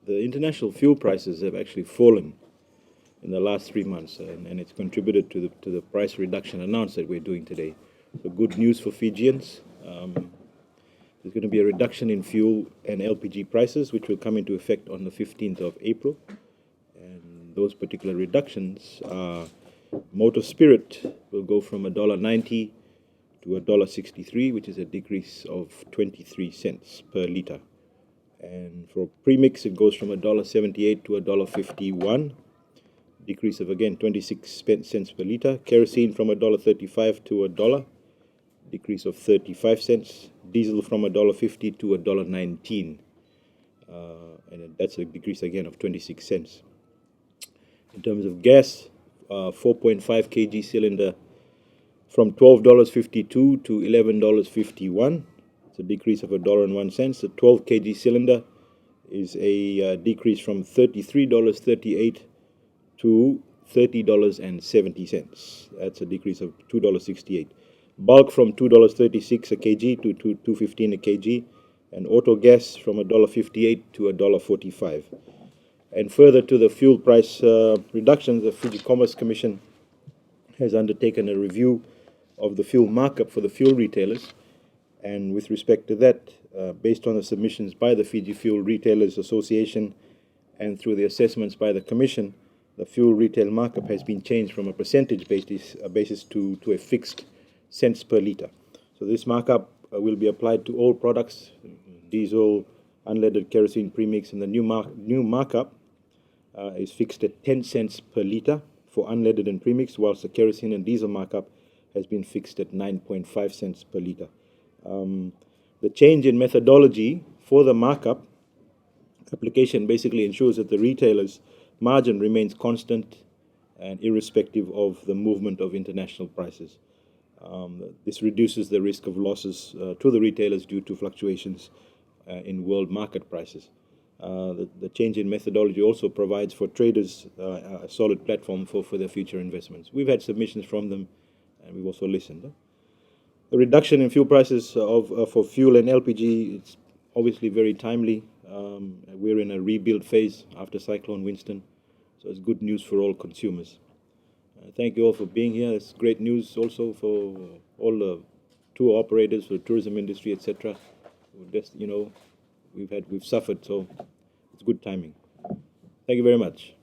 the international fuel prices have actually fallen in the last 3 months, and it's contributed to the price reduction announced that we're doing today. So good news for Fijians. There's going to be a reduction in fuel and LPG prices, which will come into effect on the 15th of April. And those particular reductions are motor spirit will go from $1.90 to $1.63, which is a decrease of 23 cents per liter. And for premix, it goes from $1.78 to $1.51, decrease of again 26 cents per liter. Kerosene from $1.35 to $1, decrease of 35 cents. Diesel from $1.50 to $1.19, and that's a decrease again of 26 cents. In terms of gas, 4.5 kg cylinder from $12.52 to $11.51. It's a decrease of $1.01. The 12 kg cylinder is a decrease from $33.38 to $30.70. That's a decrease of $2.68. Bulk from $2.36 a kg to $2.15 a kg, and auto gas from $1.58 to $1.45. And further to the fuel price reductions, the Fiji Commerce Commission has undertaken a review of the fuel markup for the fuel retailers. And with respect to that, based on the submissions by the Fiji Fuel Retailers Association and through the assessments by the Commission, the fuel retail markup has been changed from a percentage basis to a fixed cents per liter. So this markup will be applied to all products, diesel, unleaded kerosene premix, and the new markup is fixed at 10 cents per liter for unleaded and premix, whilst the kerosene and diesel markup has been fixed at 9.5 cents per liter. The change in methodology for the markup application basically ensures that the retailer's margin remains constant and irrespective of the movement of international prices. This reduces the risk of losses to the retailers due to fluctuations in world market prices. The change in methodology also provides for traders a solid platform for their future investments. We've had submissions from them, and we've also listened. The reduction in fuel prices for fuel and LPG, it's obviously very timely. We're in a rebuild phase after Cyclone Winston, so it's good news for all consumers. Thank you all for being here. It's great news also for all the tour operators, for the tourism industry, etc. We've suffered, so it's good timing. Thank you very much.